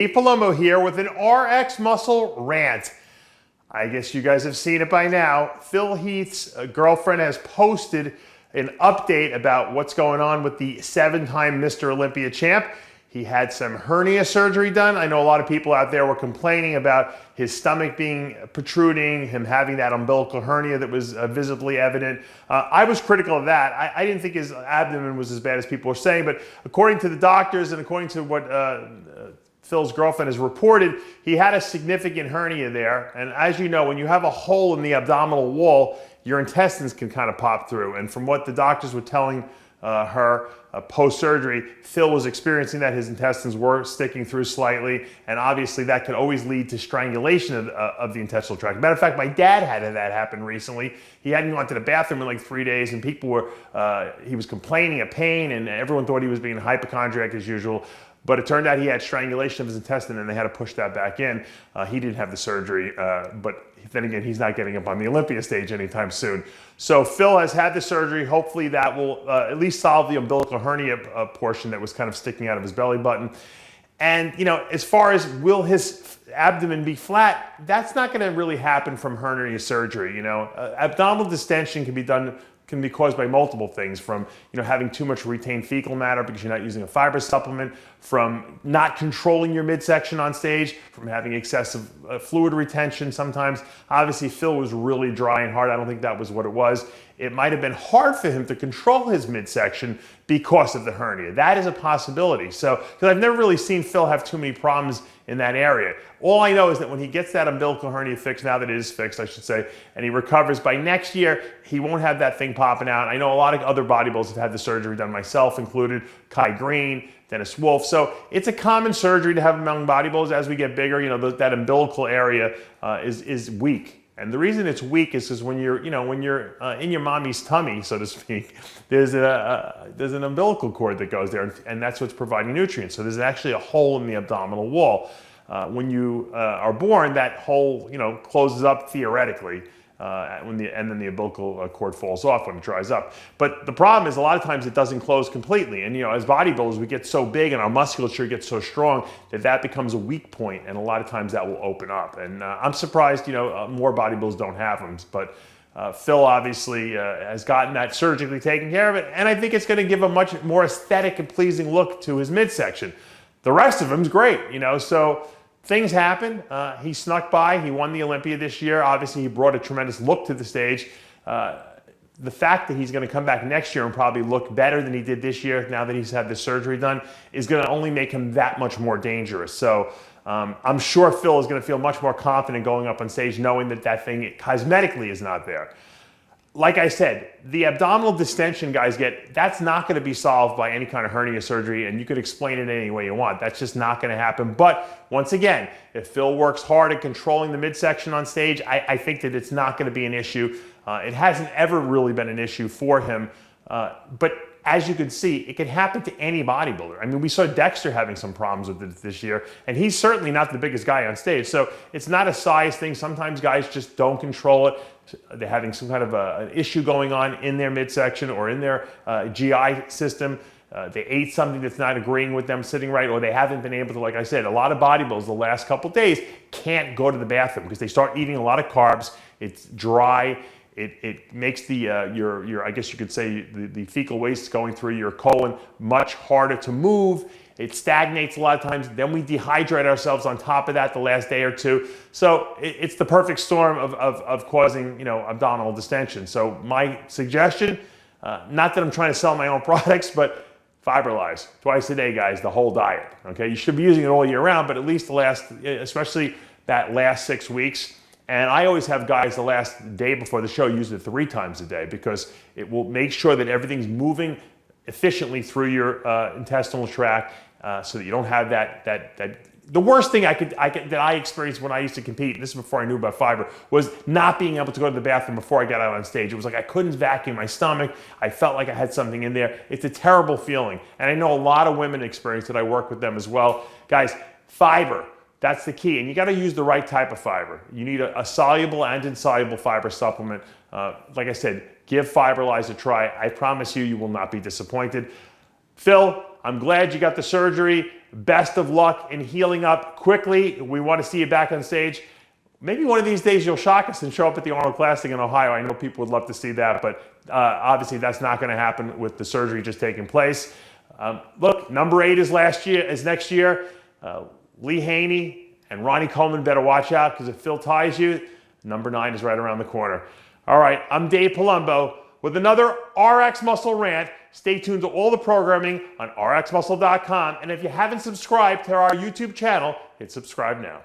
Palumbo here with an RxMuscle rant. I guess you guys have seen it by now. Phil Heath's girlfriend has posted an update about what's going on with the 7-time Mr. Olympia champ. He had some hernia surgery done. I know a lot of people out there were complaining about his stomach being protruding, him having that umbilical hernia that was visibly evident. I was critical of that. I didn't think his abdomen was as bad as people were saying, but according to the doctors and according to what Phil's girlfriend has reported, he had a significant hernia there. And as you know, when you have a hole in the abdominal wall, your intestines can kind of pop through. And from what the doctors were telling her post-surgery, Phil was experiencing that. His intestines were sticking through slightly, and obviously that could always lead to strangulation of the intestinal tract. Matter of fact, my dad had that happen recently. He hadn't gone to the bathroom in like 3 days, and people were, he was complaining of pain, and everyone thought he was being hypochondriac as usual. But it turned out he had strangulation of his intestine, and they had to push that back in. He didn't have the surgery, but then again, he's not getting up on the Olympia stage anytime soon. So Phil has had the surgery. Hopefully that will at least solve the umbilical hernia portion that was kind of sticking out of his belly button. And you know, as far as will his abdomen be flat, that's not going to really happen from hernia surgery. You know, abdominal distension can be caused by multiple things, from having too much retained fecal matter because you're not using a fiber supplement, from not controlling your midsection on stage, from having excessive fluid retention sometimes. Obviously Phil was really dry and hard. I don't think that was what it was. It might have been hard for him to control his midsection because of the hernia. That is a possibility. So, because I've never really seen Phil have too many problems in that area. All I know is that when he gets that umbilical hernia fixed, now that it is fixed, I should say, and he recovers, by next year, he won't have that thing popping out. I know a lot of other bodybuilders have had the surgery done, myself included, Kai Green, Dennis Wolf. So it's a common surgery to have among bodybuilders. As we get bigger, that umbilical area is weak. And the reason it's weak is because when you're in your mommy's tummy, so to speak, there's an umbilical cord that goes there, and that's what's providing nutrients. So there's actually a hole in the abdominal wall. When you are born, that hole closes up theoretically, and then the umbilical cord falls off when it dries up. But the problem is a lot of times it doesn't close completely. And as bodybuilders, we get so big and our musculature gets so strong that becomes a weak point, and a lot of times that will open up. And I'm surprised more bodybuilders don't have them. But Phil obviously has gotten that surgically taken care of it, and I think it's going to give a much more aesthetic and pleasing look to his midsection. The rest of him's great, so things happen. He snuck by. He won the Olympia this year. Obviously, he brought a tremendous look to the stage. The fact that he's going to come back next year and probably look better than he did this year, now that he's had the surgery done, is going to only make him that much more dangerous. So I'm sure Phil is going to feel much more confident going up on stage, knowing that thing cosmetically is not there. Like I said, the abdominal distension guys that's not going to be solved by any kind of hernia surgery, and you could explain it any way you want. That's just not going to happen. But once again, if Phil works hard at controlling the midsection on stage, I think that it's not going to be an issue. It hasn't ever really been an issue for him. But as you can see, it can happen to any bodybuilder. I mean, we saw Dexter having some problems with it this year, and he's certainly not the biggest guy on stage. So it's not a size thing. Sometimes guys just don't control it. They're having some kind of an issue going on in their midsection or in their GI system. They ate something that's not agreeing with them sitting right, or they haven't been able to, like I said, a lot of bodybuilders the last couple days can't go to the bathroom because they start eating a lot of carbs. It's dry. It makes the your I guess you could say the fecal waste going through your colon much harder to move. It stagnates a lot of times. Then we dehydrate ourselves on top of that the last day or two. So it's the perfect storm of causing abdominal distension. So my suggestion, not that I'm trying to sell my own products, but Fiberlize twice a day, guys. The whole diet. Okay, you should be using it all year round, but at least especially that last 6 weeks. And I always have guys the last day before the show use it 3 times a day, because it will make sure that everything's moving efficiently through your intestinal tract, so that you don't have that. The worst thing that I experienced when I used to compete, and this is before I knew about fiber, was not being able to go to the bathroom before I got out on stage. It was like I couldn't vacuum my stomach. I felt like I had something in there. It's a terrible feeling. And I know a lot of women experience it. I work with them as well. Guys, fiber, that's the key. And you got to use the right type of fiber. You need a soluble and insoluble fiber supplement. Like I said, give Fiberlize a try. I promise you, you will not be disappointed. Phil, I'm glad you got the surgery. Best of luck in healing up quickly. We want to see you back on stage. Maybe one of these days you'll shock us and show up at the Arnold Classic in Ohio. I know people would love to see that, but obviously that's not going to happen with the surgery just taking place. Look, number 8 is next year. Lee Haney and Ronnie Coleman better watch out, because if Phil ties you, number 9 is right around the corner. All right, I'm Dave Palumbo with another RX Muscle rant. Stay tuned to all the programming on rxmuscle.com. And if you haven't subscribed to our YouTube channel, hit subscribe now.